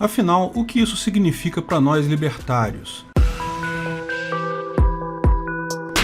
Afinal, o que isso significa para nós libertários?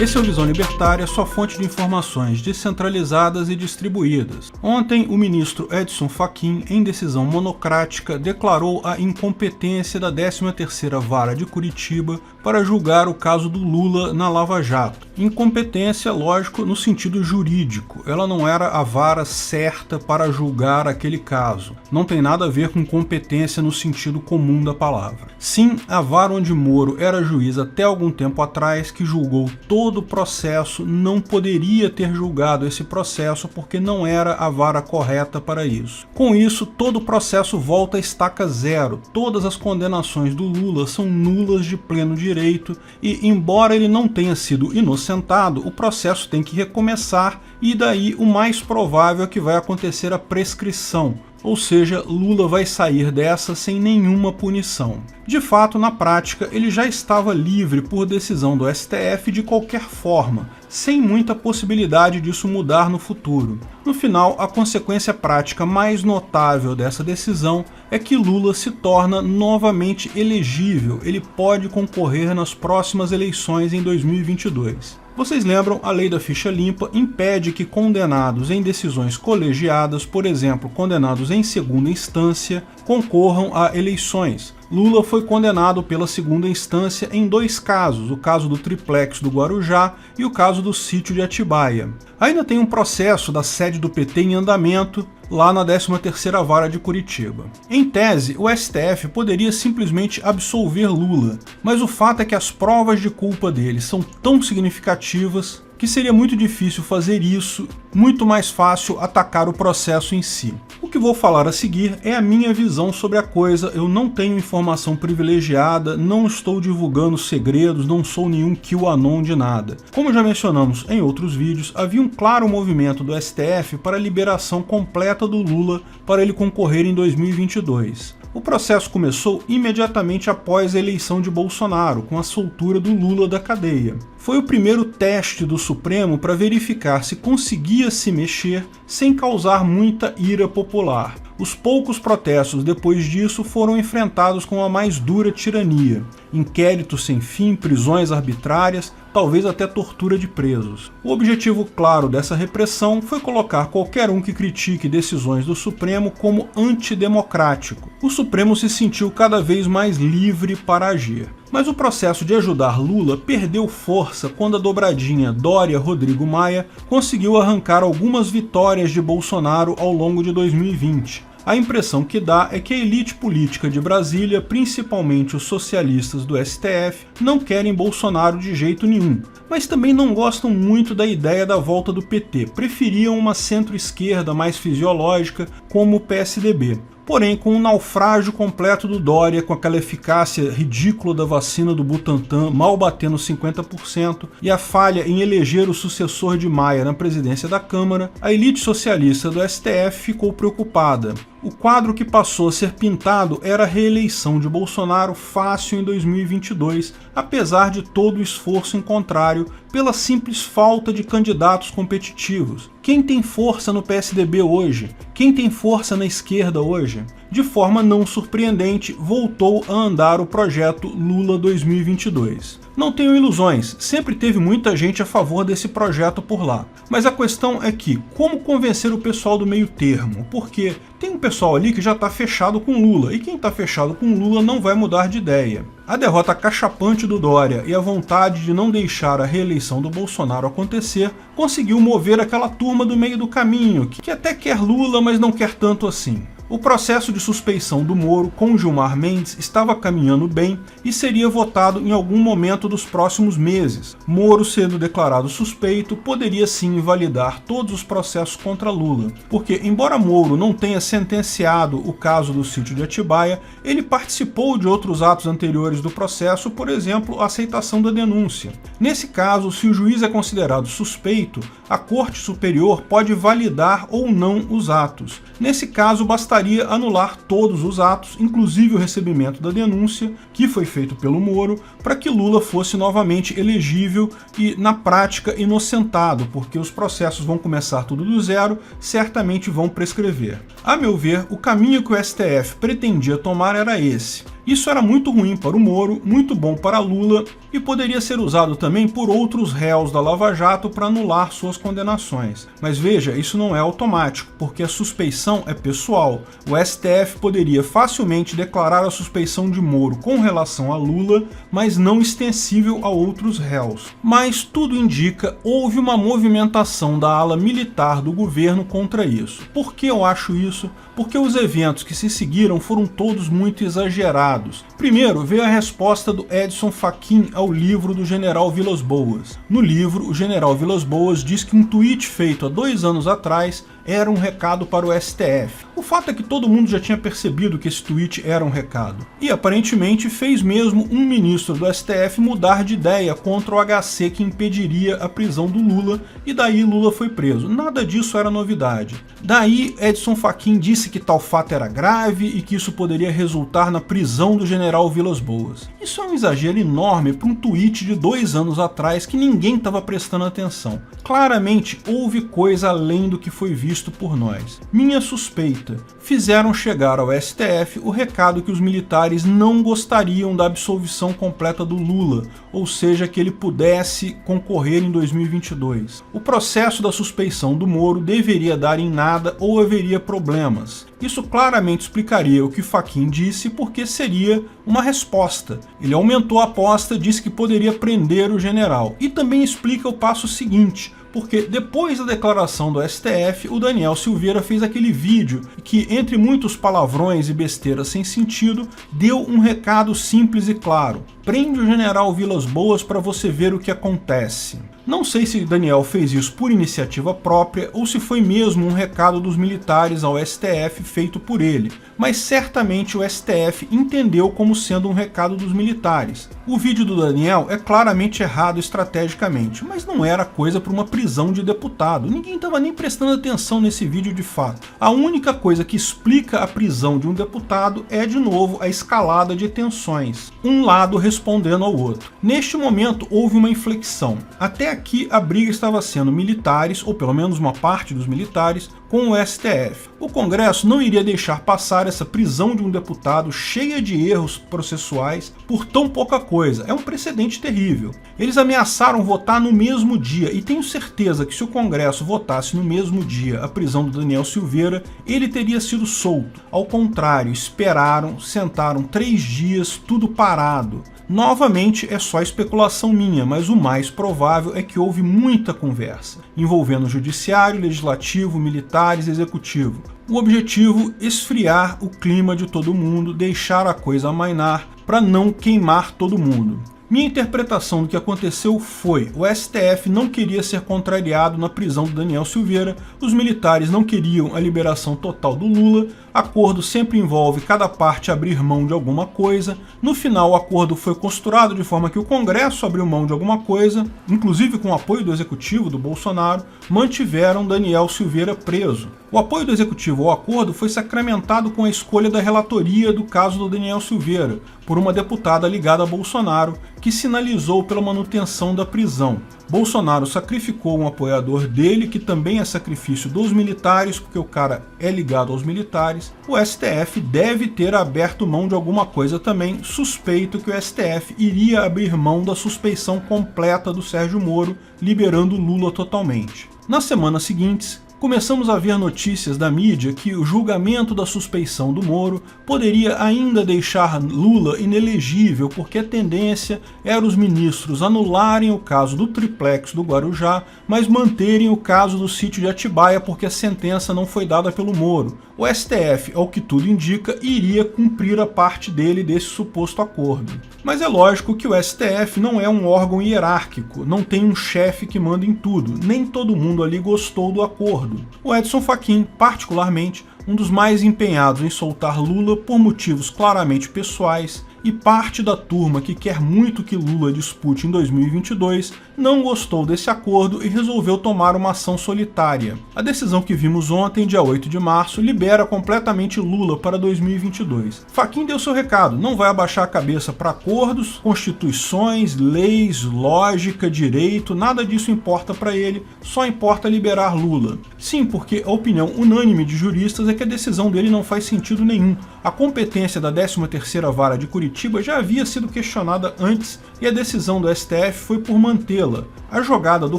Esse é o Visão Libertária, sua fonte de informações descentralizadas e distribuídas. Ontem, o ministro Edson Fachin, em decisão monocrática, declarou a incompetência da 13ª Vara de Curitiba para julgar o caso do Lula na Lava Jato. Incompetência, lógico, no sentido jurídico. Ela não era a vara certa para julgar aquele caso. Não tem nada a ver com competência no sentido comum da palavra. Sim, a vara onde Moro era juiz até algum tempo atrás, que julgou todo o processo, não poderia ter julgado esse processo porque não era a vara correta para isso. Com isso, todo o processo volta a estaca zero. Todas as condenações do Lula são nulas de pleno direito e, embora ele não tenha sido inocentado, o processo tem que recomeçar e daí o mais provável é que vai acontecer a prescrição. Ou seja, Lula vai sair dessa sem nenhuma punição. De fato, na prática, ele já estava livre por decisão do STF de qualquer forma, sem muita possibilidade disso mudar no futuro. No final, a consequência prática mais notável dessa decisão é que Lula se torna novamente elegível, ele pode concorrer nas próximas eleições em 2022. Vocês lembram, a lei da ficha limpa impede que condenados em decisões colegiadas, por exemplo, condenados em segunda instância, concorram a eleições. Lula foi condenado pela segunda instância em 2 casos, o caso do triplex do Guarujá e o caso do sítio de Atibaia. Ainda tem um processo da sede do PT em andamento, lá na 13ª Vara de Curitiba. Em tese, o STF poderia simplesmente absolver Lula, mas o fato é que as provas de culpa dele são tão significativas que seria muito difícil fazer isso, muito mais fácil atacar o processo em si. O que vou falar a seguir é a minha visão sobre a coisa, eu não tenho informação privilegiada, não estou divulgando segredos, não sou nenhum QAnon de nada. Como já mencionamos em outros vídeos, havia um claro movimento do STF para a liberação completa do Lula para ele concorrer em 2022. O processo começou imediatamente após a eleição de Bolsonaro, com a soltura do Lula da cadeia. Foi o primeiro teste do Supremo para verificar se conseguia se mexer sem causar muita ira popular. Os poucos protestos depois disso foram enfrentados com a mais dura tirania. Inquéritos sem fim, prisões arbitrárias, talvez até tortura de presos. O objetivo claro dessa repressão foi colocar qualquer um que critique decisões do Supremo como antidemocrático. O Supremo se sentiu cada vez mais livre para agir. Mas o processo de ajudar Lula perdeu força quando a dobradinha Dória-Rodrigo Maia conseguiu arrancar algumas vitórias de Bolsonaro ao longo de 2020. A impressão que dá é que a elite política de Brasília, principalmente os socialistas do STF, não querem Bolsonaro de jeito nenhum, mas também não gostam muito da ideia da volta do PT, preferiam uma centro-esquerda mais fisiológica, como o PSDB. Porém, com o naufrágio completo do Dória, com aquela eficácia ridícula da vacina do Butantan mal batendo 50%, e a falha em eleger o sucessor de Maia na presidência da Câmara, a elite socialista do STF ficou preocupada. O quadro que passou a ser pintado era a reeleição de Bolsonaro fácil em 2022, apesar de todo o esforço em contrário, pela simples falta de candidatos competitivos. Quem tem força no PSDB hoje? Quem tem força na esquerda hoje? De forma não surpreendente, voltou a andar o projeto Lula 2022. Não tenho ilusões, sempre teve muita gente a favor desse projeto por lá. Mas a questão é que, como convencer o pessoal do meio termo? Porque tem um pessoal ali que já está fechado com Lula, e quem está fechado com Lula não vai mudar de ideia. A derrota cachapante do Dória e a vontade de não deixar a reeleição do Bolsonaro acontecer conseguiu mover aquela turma do meio do caminho, que até quer Lula, mas não quer tanto assim. O processo de suspeição do Moro com Gilmar Mendes estava caminhando bem e seria votado em algum momento dos próximos meses. Moro, sendo declarado suspeito, poderia sim invalidar todos os processos contra Lula, porque embora Moro não tenha sentenciado o caso do sítio de Atibaia, ele participou de outros atos anteriores do processo, por exemplo, a aceitação da denúncia. Nesse caso, se o juiz é considerado suspeito, a Corte Superior pode validar ou não os atos. Nesse caso, bastaria tentaria anular todos os atos, inclusive o recebimento da denúncia, que foi feito pelo Moro, para que Lula fosse novamente elegível e, na prática, inocentado, porque os processos vão começar tudo do zero, certamente vão prescrever. A meu ver, o caminho que o STF pretendia tomar era esse. Isso era muito ruim para o Moro, muito bom para Lula e poderia ser usado também por outros réus da Lava Jato para anular suas condenações. Mas veja, isso não é automático, porque a suspeição é pessoal. O STF poderia facilmente declarar a suspeição de Moro com relação a Lula, mas não extensível a outros réus. Mas tudo indica houve uma movimentação da ala militar do governo contra isso. Por que eu acho isso? Porque os eventos que se seguiram foram todos muito exagerados. Primeiro, veio a resposta do Edson Fachin ao livro do General Vilas Boas. No livro, o General Vilas Boas diz que um tweet feito há 2 anos atrás era um recado para o STF. O fato é que todo mundo já tinha percebido que esse tweet era um recado. E aparentemente fez mesmo um ministro do STF mudar de ideia contra o HC que impediria a prisão do Lula, e daí Lula foi preso. Nada disso era novidade. Daí Edson Fachin disse que tal fato era grave e que isso poderia resultar na prisão do general Vilas Boas. Isso é um exagero enorme para um tweet de 2 anos atrás que ninguém estava prestando atenção. Claramente houve coisa além do que foi visto por nós. Minha suspeita: fizeram chegar ao STF o recado que os militares não gostariam da absolvição completa do Lula, ou seja, que ele pudesse concorrer em 2022. O processo da suspeição do Moro deveria dar em nada ou haveria problemas. Isso claramente explicaria o que Fachin disse, porque seria uma resposta. Ele aumentou a aposta, disse que poderia prender o general. E também explica o passo seguinte, porque depois da declaração do STF, o Daniel Silveira fez aquele vídeo que, entre muitos palavrões e besteiras sem sentido, deu um recado simples e claro: prende o general Vilas Boas para você ver o que acontece. Não sei se Daniel fez isso por iniciativa própria ou se foi mesmo um recado dos militares ao STF feito por ele, mas certamente o STF entendeu como sendo um recado dos militares. O vídeo do Daniel é claramente errado estrategicamente, mas não era coisa para uma prisão de deputado. Ninguém estava nem prestando atenção nesse vídeo de fato. A única coisa que explica a prisão de um deputado é, de novo, a escalada de tensões, um lado respondendo ao outro. Neste momento houve uma inflexão. Até aqui a briga estava sendo militares, ou pelo menos uma parte dos militares, com o STF. O Congresso não iria deixar passar essa prisão de um deputado cheia de erros processuais por tão pouca coisa. É um precedente terrível. Eles ameaçaram votar no mesmo dia, e tenho certeza que se o Congresso votasse no mesmo dia a prisão do Daniel Silveira, ele teria sido solto. Ao contrário, esperaram, sentaram 3 dias, tudo parado. Novamente é só especulação minha, mas o mais provável é que houve muita conversa, envolvendo o judiciário, legislativo, militares e executivo. O objetivo: esfriar o clima de todo mundo, deixar a coisa amainar para não queimar todo mundo. Minha interpretação do que aconteceu foi: o STF não queria ser contrariado na prisão do Daniel Silveira, os militares não queriam a liberação total do Lula, acordo sempre envolve cada parte abrir mão de alguma coisa. No final, o acordo foi costurado de forma que o Congresso abriu mão de alguma coisa, inclusive com o apoio do executivo do Bolsonaro, mantiveram Daniel Silveira preso. O apoio do executivo ao acordo foi sacramentado com a escolha da relatoria do caso do Daniel Silveira, por uma deputada ligada a Bolsonaro, que sinalizou pela manutenção da prisão. Bolsonaro sacrificou um apoiador dele, que também é sacrifício dos militares, porque o cara é ligado aos militares. O STF deve ter aberto mão de alguma coisa também. Suspeito que o STF iria abrir mão da suspeição completa do Sérgio Moro, liberando Lula totalmente. Nas semanas seguintes, começamos a ver notícias da mídia que o julgamento da suspeição do Moro poderia ainda deixar Lula inelegível, porque a tendência era os ministros anularem o caso do triplex do Guarujá, mas manterem o caso do sítio de Atibaia, porque a sentença não foi dada pelo Moro. O STF, ao que tudo indica, iria cumprir a parte dele desse suposto acordo. Mas é lógico que o STF não é um órgão hierárquico, não tem um chefe que manda em tudo, nem todo mundo ali gostou do acordo. O Edson Fachin, particularmente, um dos mais empenhados em soltar Lula por motivos claramente pessoais, e parte da turma que quer muito que Lula dispute em 2022 não gostou desse acordo e resolveu tomar uma ação solitária. A decisão que vimos ontem, dia 8 de março, libera completamente Lula para 2022. Fachin deu seu recado, não vai abaixar a cabeça para acordos, constituições, leis, lógica, direito, nada disso importa para ele, só importa liberar Lula. Sim, porque a opinião unânime de juristas é que a decisão dele não faz sentido nenhum. A competência da 13ª Vara de Curitiba já havia sido questionada antes e a decisão do STF foi por mantê-la. A jogada do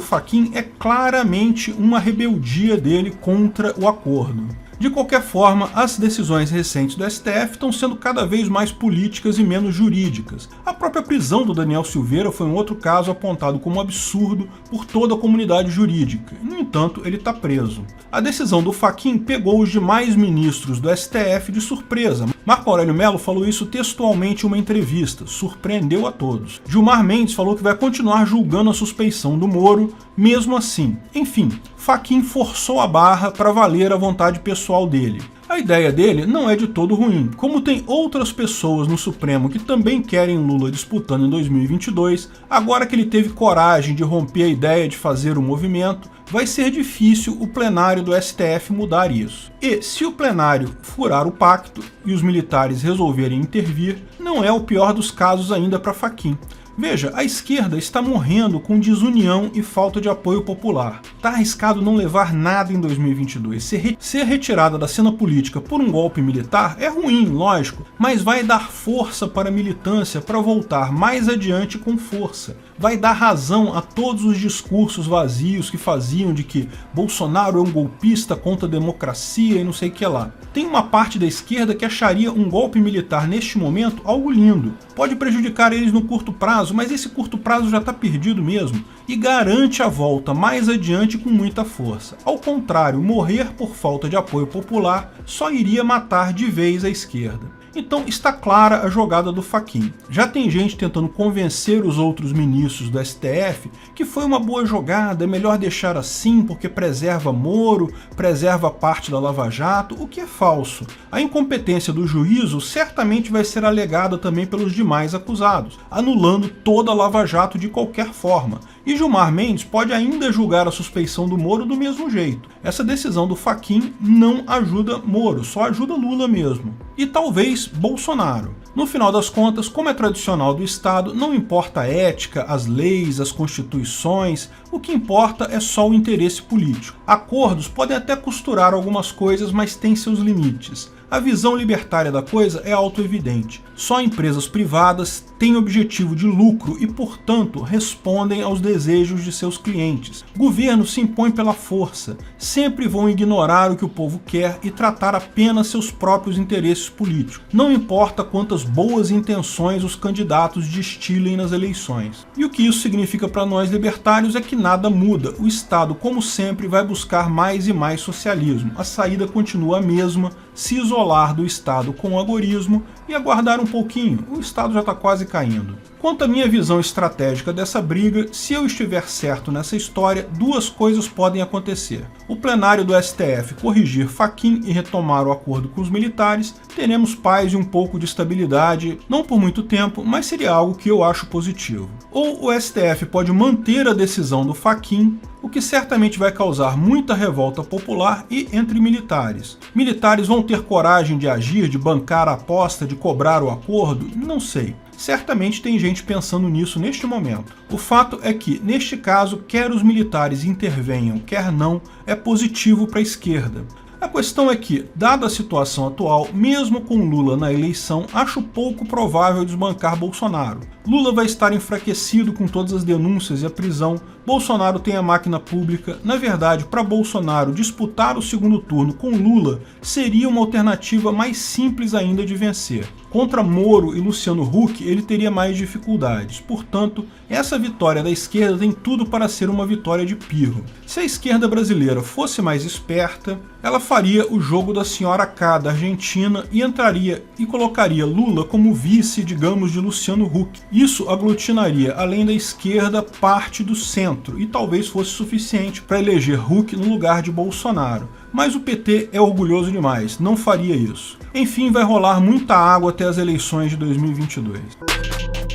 Fachin é claramente uma rebeldia dele contra o acordo. De qualquer forma, as decisões recentes do STF estão sendo cada vez mais políticas e menos jurídicas. A própria prisão do Daniel Silveira foi um outro caso apontado como absurdo por toda a comunidade jurídica. No entanto, ele está preso. A decisão do Fachin pegou os demais ministros do STF de surpresa. Marco Aurélio Mello falou isso textualmente em uma entrevista, surpreendeu a todos. Gilmar Mendes falou que vai continuar julgando a suspeição do Moro, mesmo assim. Enfim, Fachin forçou a barra para valer a vontade pessoal dele. A ideia dele não é de todo ruim. Como tem outras pessoas no Supremo que também querem Lula disputando em 2022, agora que ele teve coragem de romper a ideia de fazer o movimento, vai ser difícil o plenário do STF mudar isso. E se o plenário furar o pacto e os militares resolverem intervir, não é o pior dos casos ainda para Fachin. Veja, a esquerda está morrendo com desunião e falta de apoio popular. Está arriscado não levar nada em 2022. Ser retirada da cena política por um golpe militar é ruim, lógico, mas vai dar força para a militância para voltar mais adiante com força. Vai dar razão a todos os discursos vazios que faziam de que Bolsonaro é um golpista contra a democracia e não sei o que lá. Tem uma parte da esquerda que acharia um golpe militar neste momento algo lindo. Pode prejudicar eles no curto prazo, mas esse curto prazo já está perdido mesmo e garante a volta mais adiante com muita força. Ao contrário, morrer por falta de apoio popular só iria matar de vez a esquerda. Então está clara a jogada do Fachin. Já tem gente tentando convencer os outros ministros do STF que foi uma boa jogada, é melhor deixar assim porque preserva Moro, preserva parte da Lava Jato, o que é falso. A incompetência do juízo certamente vai ser alegada também pelos demais acusados, anulando toda a Lava Jato de qualquer forma. E Gilmar Mendes pode ainda julgar a suspeição do Moro do mesmo jeito. Essa decisão do Fachin não ajuda Moro, só ajuda Lula mesmo. E talvez Bolsonaro. No final das contas, como é tradicional do Estado, não importa a ética, as leis, as constituições, o que importa é só o interesse político. Acordos podem até costurar algumas coisas, mas têm seus limites. A visão libertária da coisa é autoevidente. Só empresas privadas têm objetivo de lucro e, portanto, respondem aos desejos de seus clientes. Governos se impõem pela força, sempre vão ignorar o que o povo quer e tratar apenas seus próprios interesses políticos. Não importa quantas boas intenções os candidatos destilem nas eleições. E o que isso significa para nós libertários é que nada muda. O Estado, como sempre, vai buscar mais e mais socialismo. A saída continua a mesma, se isolar do Estado com o agorismo e aguardar um pouquinho, o Estado já está quase caindo. Quanto à minha visão estratégica dessa briga, se eu estiver certo nessa história, duas coisas podem acontecer. O plenário do STF corrigir Fachin e retomar o acordo com os militares, teremos paz e um pouco de estabilidade, não por muito tempo, mas seria algo que eu acho positivo. Ou o STF pode manter a decisão do Fachin, o que certamente vai causar muita revolta popular e entre militares. Militares vão ter coragem de agir, de bancar a aposta, de cobrar o acordo? Não sei. Certamente tem gente pensando nisso neste momento. O fato é que, neste caso, quer os militares intervenham, quer não, é positivo para a esquerda. A questão é que, dada a situação atual, mesmo com Lula na eleição, acho pouco provável desbancar Bolsonaro. Lula vai estar enfraquecido com todas as denúncias e a prisão, Bolsonaro tem a máquina pública. Na verdade, para Bolsonaro, disputar o segundo turno com Lula seria uma alternativa mais simples ainda de vencer. Contra Moro e Luciano Huck, ele teria mais dificuldades. Portanto, essa vitória da esquerda tem tudo para ser uma vitória de pirro. Se a esquerda brasileira fosse mais esperta, ela faria o jogo da senhora K da Argentina e entraria e colocaria Lula como vice, digamos, de Luciano Huck. Isso aglutinaria, além da esquerda, parte do centro, e talvez fosse suficiente para eleger Huck no lugar de Bolsonaro. Mas o PT é orgulhoso demais, não faria isso. Enfim, vai rolar muita água até as eleições de 2022.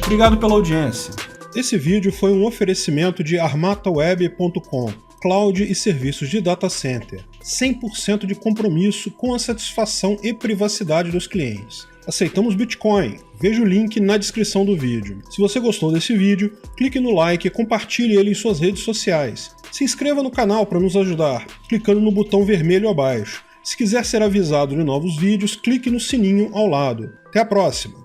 Obrigado pela audiência. Esse vídeo foi um oferecimento de armataweb.com, cloud e serviços de data center, 100% de compromisso com a satisfação e privacidade dos clientes. Aceitamos Bitcoin, veja o link na descrição do vídeo. Se você gostou desse vídeo, clique no like e compartilhe ele em suas redes sociais. Se inscreva no canal para nos ajudar, clicando no botão vermelho abaixo. Se quiser ser avisado de novos vídeos, clique no sininho ao lado. Até a próxima!